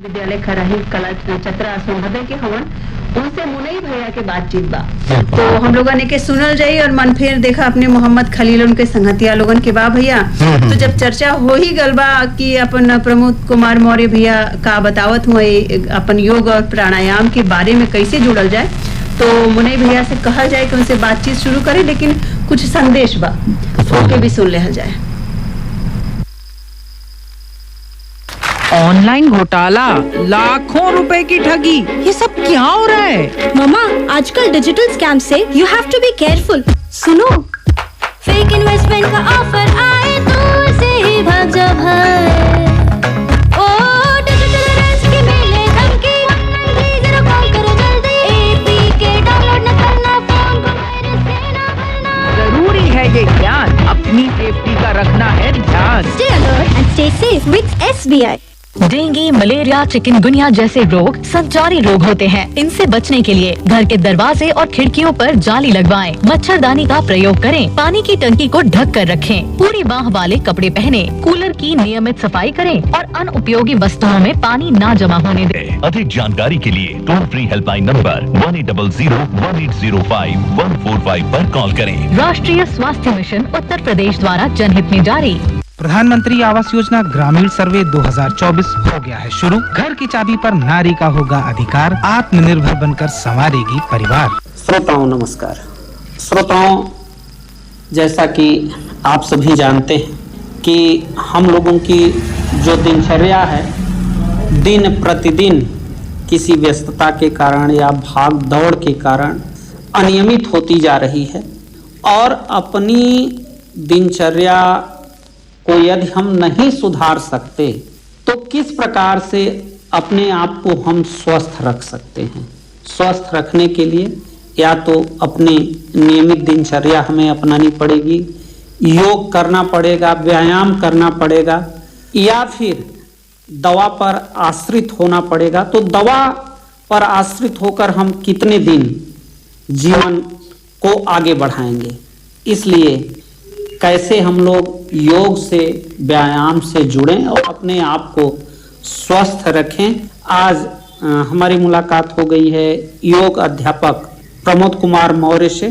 विद्यालय खराही कला चतरा सोनभद्र के हवन उनसे मुनई भैया के बातचीत बा तो हम लोगन के सुनल जाई और मन फिर देखा अपने मोहम्मद खलील उनके संगतिया लोगन के बा भैया। तो जब चर्चा हो ही गल बा कि अपन प्रमोद कुमार मौर्य भैया का बतावत हुए अपन योग और प्राणायाम के बारे में कैसे जुड़ल जाए, तो मुनई भैया से कहल जाए कि उनसे बातचीत शुरू करें, लेकिन कुछ संदेश बा उसके भी सुन लिया जाए। ऑनलाइन घोटाला, लाखों रुपए की ठगी, ये सब क्या हो रहा है? मामा, आजकल डिजिटल स्कैम से you have to be careful. सुनो, फेक इन्वेस्टमेंट का ऑफर आए तो उसे ही भाग जा भाई। ओ डिजिटल अरेस्ट की मिले धमकी, 190 कॉल करो जल्दी। एपीके डाउनलोड न करना, फोन को वायरस से ना भरना। जरूरी है ये ज्ञान, अपनी सेफ्टी का रखना है ध्यान। Stay alert and stay safe with SBI। Dengue, malaria, chikungunya जैसे रोग संचारी रोग होते हैं। इनसे बचने के लिए घर के दरवाजे और खिड़कियों पर जाली लगवाएं, मच्छरदानी का प्रयोग करें, पानी की टंकी को ढक कर रखें, पूरी बाह वाले कपड़े पहने, कूलर की नियमित सफाई करें और अनुपयोगी वस्तुओं में पानी ना जमा होने दें। अधिक जानकारी के लिए टोल फ्री हेल्पलाइन नंबर 1800-1805-145 पर कॉल करें। राष्ट्रीय स्वास्थ्य मिशन उत्तर प्रदेश द्वारा जनहित में जारी। प्रधानमंत्री आवास योजना ग्रामीण सर्वे 2024 हो गया है शुरू। घर की चाबी पर नारी का होगा अधिकार, आत्मनिर्भर बनकर संवारेगी परिवार। श्रोताओं नमस्कार। श्रोताओं, जैसा कि आप सभी जानते हैं कि हम लोगों की जो दिनचर्या है दिन प्रतिदिन किसी व्यस्तता के कारण या भाग दौड़ के कारण अनियमित होती जा रही है, और अपनी दिनचर्या को यदि हम नहीं सुधार सकते तो किस प्रकार से अपने आप को हम स्वस्थ रख सकते हैं। स्वस्थ रखने के लिए या तो अपनी नियमित दिनचर्या हमें अपनानी पड़ेगी, योग करना पड़ेगा, व्यायाम करना पड़ेगा, या फिर दवा पर आश्रित होना पड़ेगा। तो दवा पर आश्रित होकर हम कितने दिन जीवन को आगे बढ़ाएंगे, इसलिए कैसे हम लोग योग से, व्यायाम से जुड़ें और अपने आप को स्वस्थ रखें। आज हमारी मुलाकात हो गई है योग अध्यापक प्रमोद कुमार मौर्य से।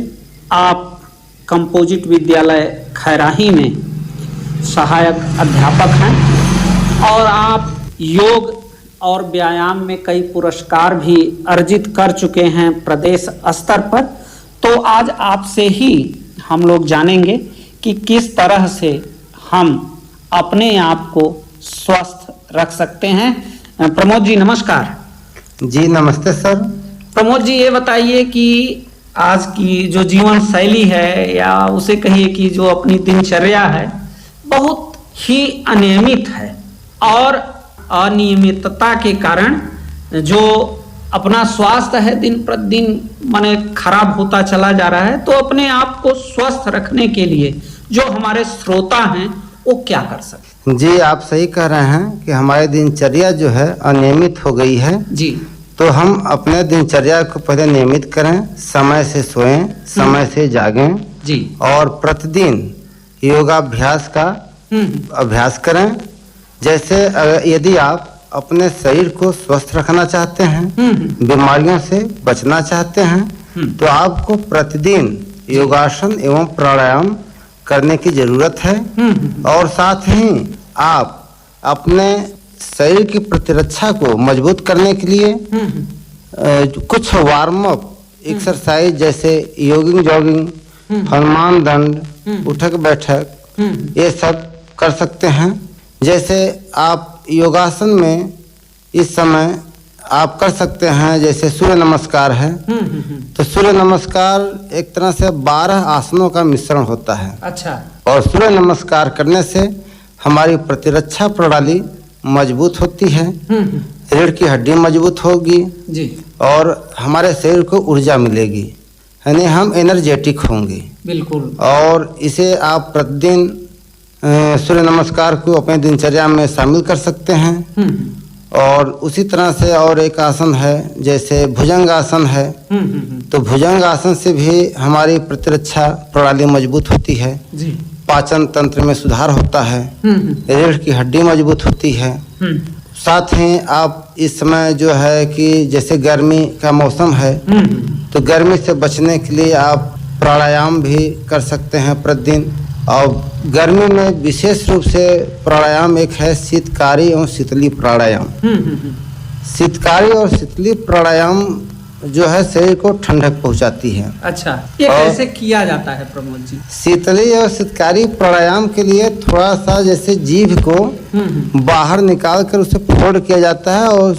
आप कंपोजिट विद्यालय खैराही में सहायक अध्यापक हैं और आप योग और व्यायाम में कई पुरस्कार भी अर्जित कर चुके हैं प्रदेश स्तर पर। तो आज आपसे ही हम लोग जानेंगे कि किस तरह से हम अपने आप को स्वस्थ रख सकते हैं। प्रमोद जी नमस्कार। जी नमस्ते सर। प्रमोद जी, ये बताइए कि आज की जो जीवन शैली है या उसे कहिए कि जो अपनी दिनचर्या है बहुत ही अनियमित है, और अनियमितता के कारण जो अपना स्वास्थ्य है दिन प्रतिदिन माने खराब होता चला जा रहा है। तो अपने आप को स्वस्थ रखने के लिए जो हमारे श्रोता हैं वो क्या कर सकते? जी आप सही कह रहे हैं कि हमारी दिनचर्या जो है अनियमित हो गई है जी। तो हम अपने दिनचर्या को पहले नियमित करें, समय से सोएं, समय से जागें जी, और प्रतिदिन योगाभ्यास का अभ्यास करें। जैसे यदि आप अपने शरीर को स्वस्थ रखना चाहते हैं, बीमारियों से बचना चाहते हैं, तो आपको प्रतिदिन योगासन एवं प्राणायाम करने की जरूरत है। और साथ ही आप अपने शरीर की प्रतिरक्षा को मजबूत करने के लिए कुछ वार्म अप एक्सरसाइज जैसे योगिंग, जॉगिंग, हनुमान दंड, उठक बैठक ये सब कर सकते हैं। जैसे आप योगासन में इस समय आप कर सकते हैं, जैसे सूर्य नमस्कार है, तो सूर्य नमस्कार एक तरह से 12 आसनों का मिश्रण होता है। अच्छा। और सूर्य नमस्कार करने से हमारी प्रतिरक्षा प्रणाली मजबूत होती है, रीढ़ की हड्डी मजबूत होगी जी, और हमारे शरीर को ऊर्जा मिलेगी, यानी हम एनर्जेटिक होंगे। बिल्कुल। और इसे आप प्रतिदिन सूर्य नमस्कार को अपने दिनचर्या में शामिल कर सकते हैं। और उसी तरह से और एक आसन है जैसे भुजंग आसन है, तो भुजंग आसन से भी हमारी प्रतिरक्षा प्रणाली मजबूत होती है जी। पाचन तंत्र में सुधार होता है, रीढ़ की हड्डी मजबूत होती है, साथ ही आप इस समय जो है कि जैसे गर्मी का मौसम है, तो गर्मी से बचने के लिए आप प्राणायाम भी कर सकते हैं प्रतिदिन। और गर्मी में विशेष रूप से प्राणायाम एक है शीतकारी और शीतली प्राणायाम। शीतकारी और शीतली प्राणायाम जो है शरीर को ठंडक पहुंचाती है। अच्छा, ये कैसे किया जाता है प्रमोद जी? शीतली और शीतकारी प्राणायाम के लिए थोड़ा सा जैसे जीभ को बाहर निकाल कर उसे फोल्ड किया जाता है और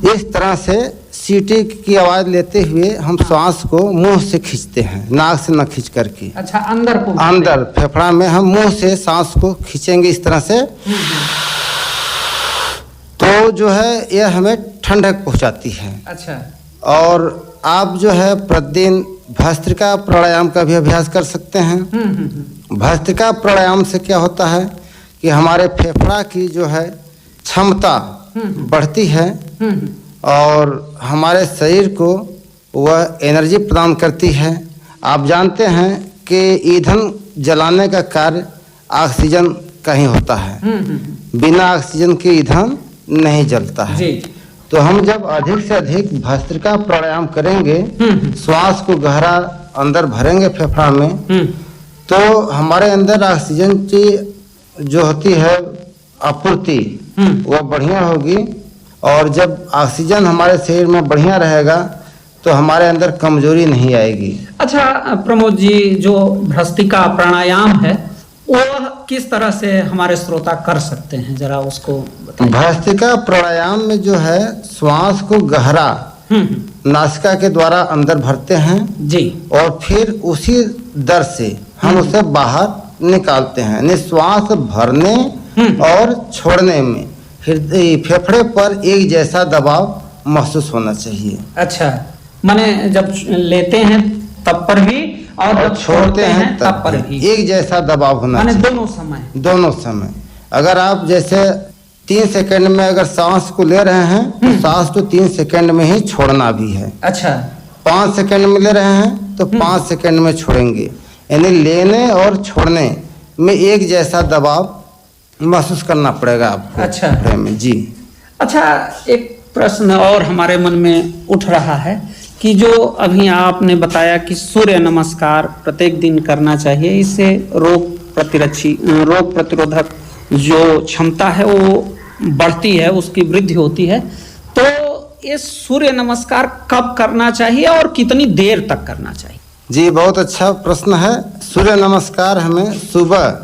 इस तरह से सीटी की आवाज लेते हुए हम श्वास को मुंह से खींचते हैं, नाक से न खींच करके। अच्छा, अंदर को? अंदर फेफड़ा में हम मुंह से सांस को खींचेंगे इस तरह से, तो जो है यह हमें ठंडक पहुंचाती है। अच्छा। और आप जो है प्रतिदिन भस्त्रिका प्राणायाम का भी अभ्यास कर सकते हैं। भस्त्रिका प्राणायाम से क्या होता है कि हमारे फेफड़ा की जो है क्षमता बढ़ती है और हमारे शरीर को वह एनर्जी प्रदान करती है। आप जानते हैं कि ईंधन जलाने का कार्य ऑक्सीजन का ही होता है, बिना ऑक्सीजन के ईंधन नहीं जलता है जी। तो हम जब अधिक से अधिक भस्त्रिका प्राणायाम करेंगे, श्वास को गहरा अंदर भरेंगे फेफड़ा में, तो हमारे अंदर ऑक्सीजन की जो होती है आपूर्ति वह बढ़िया होगी। और जब ऑक्सीजन हमारे शरीर में बढ़िया रहेगा तो हमारे अंदर कमजोरी नहीं आएगी। अच्छा प्रमोद जी, जो भस्त्रिका प्राणायाम है वह किस तरह से हमारे श्रोता कर सकते हैं, जरा उसको बताइए। भस्त्रिका प्राणायाम में जो है श्वास को गहरा नासिका के द्वारा अंदर भरते हैं जी, और फिर उसी दर से हम उसे बाहर निकालते हैं। निश्वास भरने और छोड़ने में फेफड़े पर एक जैसा दबाव महसूस होना चाहिए। अच्छा, माने जब लेते हैं तब पर भी और जब छोड़ते हैं तब पर भी एक जैसा दबाव होना चाहिए। दोनों समय। अगर आप जैसे 3 सेकंड में अगर सांस को ले रहे हैं तो सांस को 3 सेकंड में ही छोड़ना भी है। अच्छा। 5 सेकंड में ले रहे हैं तो 5 सेकंड में छोड़ेंगे, यानी लेने और छोड़ने में एक जैसा दबाव महसूस करना पड़ेगा आपको। अच्छा में जी। अच्छा, एक प्रश्न और हमारे मन में उठ रहा है कि जो अभी आपने बताया कि सूर्य नमस्कार प्रत्येक दिन करना चाहिए, इससे रोग प्रतिरोधक जो क्षमता है वो बढ़ती है, उसकी वृद्धि होती है। तो ये सूर्य नमस्कार कब करना चाहिए और कितनी देर तक करना चाहिए? जी, बहुत अच्छा प्रश्न है। सूर्य नमस्कार हमें सुबह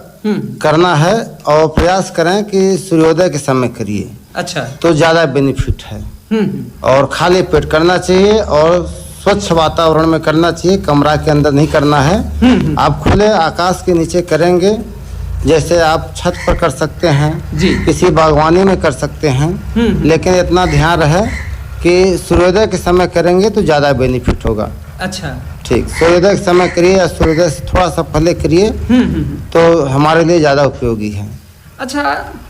करना है और प्रयास करें कि सूर्योदय के समय करिए। अच्छा। तो ज्यादा बेनिफिट है। और खाली पेट करना चाहिए और स्वच्छ वातावरण में करना चाहिए, कमरा के अंदर नहीं करना है। आप खुले आकाश के नीचे करेंगे, जैसे आप छत पर कर सकते हैं जी, किसी बागवानी में कर सकते हैं, लेकिन इतना ध्यान रहे कि सूर्योदय के समय करेंगे तो ज्यादा बेनिफिट होगा। अच्छा, ठीक। सूर्योदय के समय करिए या सूर्योदय से थोड़ा सा पहले करिए तो हमारे लिए ज्यादा उपयोगी है। अच्छा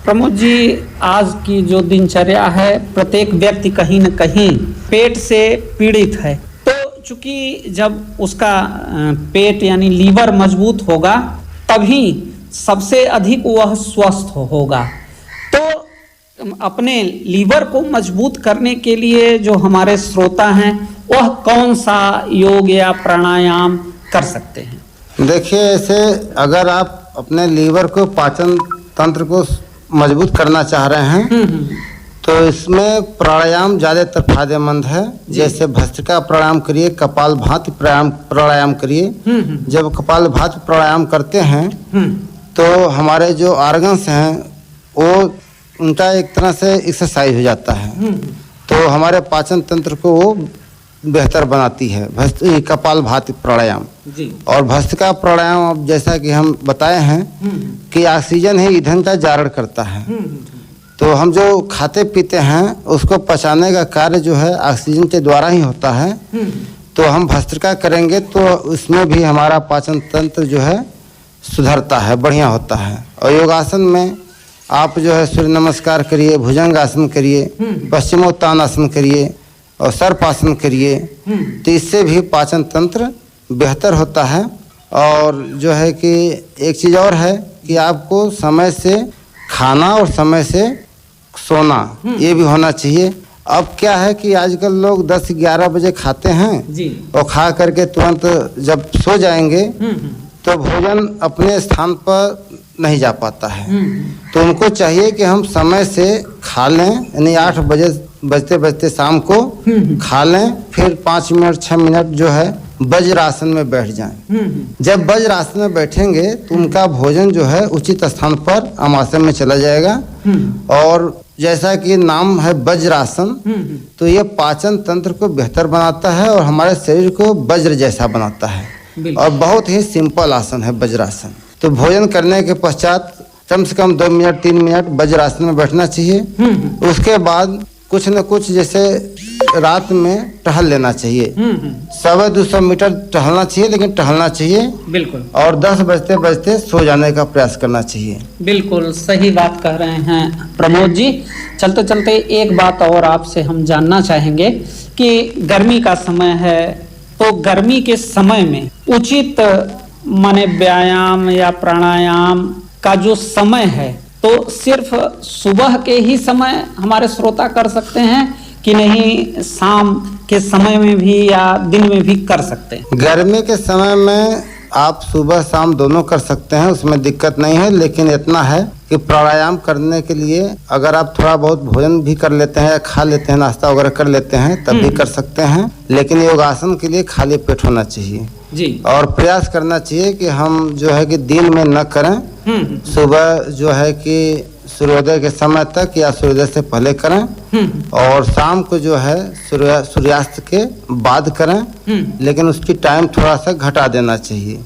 प्रमोद जी, आज की जो दिनचर्या है प्रत्येक व्यक्ति कहीं न कहीं पेट से पीड़ित है। तो चूंकि जब उसका पेट यानी लीवर मजबूत होगा तभी सबसे अधिक वह स्वस्थ होगा। तो अपने लीवर को मजबूत करने के लिए जो हमारे श्रोता हैं वह कौन सा योग या प्राणायाम कर सकते हैं? देखिए, ऐसे अगर आप अपने लीवर को, पाचन तंत्र को मजबूत करना चाह रहे हैं तो इसमें प्राणायाम ज्यादातर फायदेमंद है। जैसे भस्त्रिका प्राणायाम करिए, कपालभाति प्राणायाम करिए। जब कपालभाति प्राणायाम करते हैं तो हमारे जो ऑर्गन्स हैं वो उनका एक तरह से एक्सरसाइज हो जाता है, तो हमारे पाचन तंत्र को वो बेहतर बनाती है कपालभाति प्राणायाम जी। और भस्त्रिका प्राणायाम अब जैसा कि हम बताए हैं कि ऑक्सीजन ही ईंधन का जारण करता है, तो हम जो खाते पीते हैं उसको पचाने का कार्य जो है ऑक्सीजन के द्वारा ही होता है। तो हम भस्त्रिका करेंगे तो उसमें भी हमारा पाचन तंत्र जो है सुधरता है, बढ़िया होता है। और योगासन में आप जो है सूर्य नमस्कार करिए, भुजंगासन करिए, पश्चिमोत्तानासन करिए और सर्पासन करिए, तो इससे भी पाचन तंत्र बेहतर होता है। और जो है कि एक चीज़ और है कि आपको समय से खाना और समय से सोना ये भी होना चाहिए। अब क्या है कि आजकल लोग 10-11 बजे खाते हैं जी। और खा करके तुरंत जब सो जाएंगे तो भोजन अपने स्थान पर नहीं जा पाता है। तो उनको चाहिए कि हम समय से खा लें, यानी 8 बजे बजते बजते शाम को खा लें, फिर 5 मिनट 6 मिनट जो है वज्रासन में बैठ जाएं। जब वज्रासन में बैठेंगे तो उनका भोजन जो है उचित स्थान पर आमाशय में चला जाएगा। और जैसा कि नाम है वज्रासन, तो ये पाचन तंत्र को बेहतर बनाता है और हमारे शरीर को वज्र जैसा बनाता है और बहुत ही सिंपल आसन है वज्रासन। तो भोजन करने के पश्चात कम से कम 2 मिनट 3 मिनट वज्रासन में बैठना चाहिए। उसके बाद कुछ न कुछ जैसे रात में टहल लेना चाहिए। 100-200 मीटर टहलना चाहिए, लेकिन टहलना चाहिए बिल्कुल। और 10 बजते बजते सो जाने का प्रयास करना चाहिए। बिल्कुल सही बात कह रहे हैं प्रमोद जी। चलते चलते एक बात और आपसे हम जानना चाहेंगे कि गर्मी का समय है, तो गर्मी के समय में उचित माने व्यायाम या प्राणायाम का जो समय है, तो सिर्फ सुबह के ही समय हमारे श्रोता कर सकते हैं कि नहीं शाम के समय में भी या दिन में भी कर सकते हैं? गर्मी के समय में आप सुबह शाम दोनों कर सकते हैं, उसमें दिक्कत नहीं है। लेकिन इतना है कि प्राणायाम करने के लिए अगर आप थोड़ा बहुत भोजन भी कर लेते हैं या खा लेते हैं, नाश्ता वगैरह कर लेते हैं, तब भी कर सकते हैं। लेकिन योगासन के लिए खाली पेट होना चाहिए जी। और प्रयास करना चाहिए कि हम जो है कि दिन में न करें, सुबह जो है कि सूर्योदय के समय तक या सूर्योदय से पहले करें और शाम को जो है सूर्यास्त के बाद करें। लेकिन उसकी टाइम थोड़ा सा घटा देना चाहिए,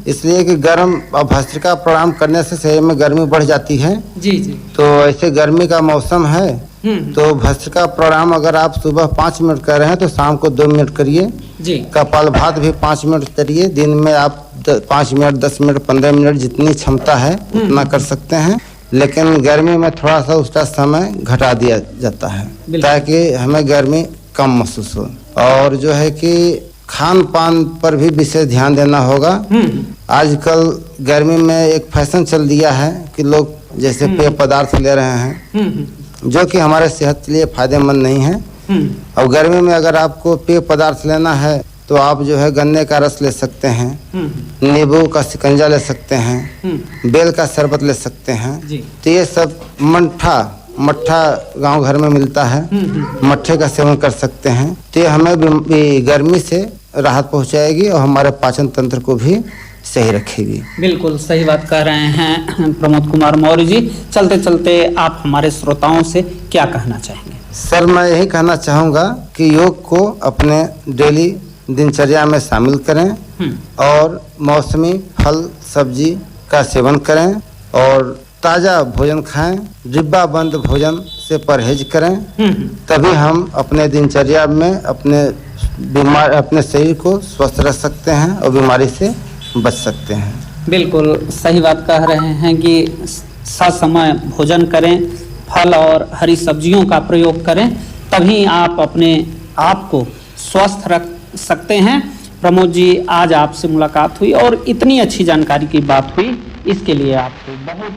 इसलिए कि गर्म भस्त्रिका प्राणायाम करने से शरीर में गर्मी बढ़ जाती है। जी जी। तो ऐसे गर्मी का मौसम है तो भस्त्रिका प्राणायाम अगर आप सुबह 5 मिनट कर रहे हैं तो शाम को 2 मिनट करिए जी। कपालभाति भी 5 मिनट करिए। दिन में आप 5 मिनट 10 मिनट 15 मिनट जितनी क्षमता है उतना कर सकते हैं। लेकिन गर्मी में थोड़ा सा उसका समय घटा दिया जाता है ताकि हमें गर्मी कम महसूस हो। और जो है कि खान पान पर भी विशेष ध्यान देना होगा। आजकल गर्मी में एक फैशन चल दिया है कि लोग जैसे पेय पदार्थ ले रहे हैं जो कि हमारे सेहत के लिए फायदेमंद नहीं है। और गर्मी में अगर आपको पेय पदार्थ लेना है तो आप जो है गन्ने का रस ले सकते हैं, नींबू का शिकंजा ले सकते हैं, बेल का शरबत ले सकते हैं। तो ये सब मट्ठा गांव घर में मिलता है, मट्ठे का सेवन कर सकते हैं। तो ये हमें गर्मी से राहत पहुंचाएगी और हमारे पाचन तंत्र को भी सही रखेगी। बिल्कुल सही बात कह रहे हैं प्रमोद कुमार मौर्य जी। चलते चलते आप हमारे श्रोताओं से क्या कहना चाहेंगे? सर, मैं यही कहना चाहूँगा कि योग को अपने डेली दिनचर्या में शामिल करें और मौसमी फल सब्जी का सेवन करें और ताज़ा भोजन खाएं, डिब्बा बंद भोजन से परहेज करें। तभी हम अपने दिनचर्या में अपने शरीर को स्वस्थ रख सकते हैं और बीमारी से बच सकते हैं। बिल्कुल सही बात कह रहे हैं कि ससमय भोजन करें, फल और हरी सब्जियों का प्रयोग करें, तभी आप अपने आप को स्वस्थ रख सकते हैं। प्रमोद जी, आज आपसे मुलाकात हुई और इतनी अच्छी जानकारी की बात हुई, इसके लिए आपको बहुत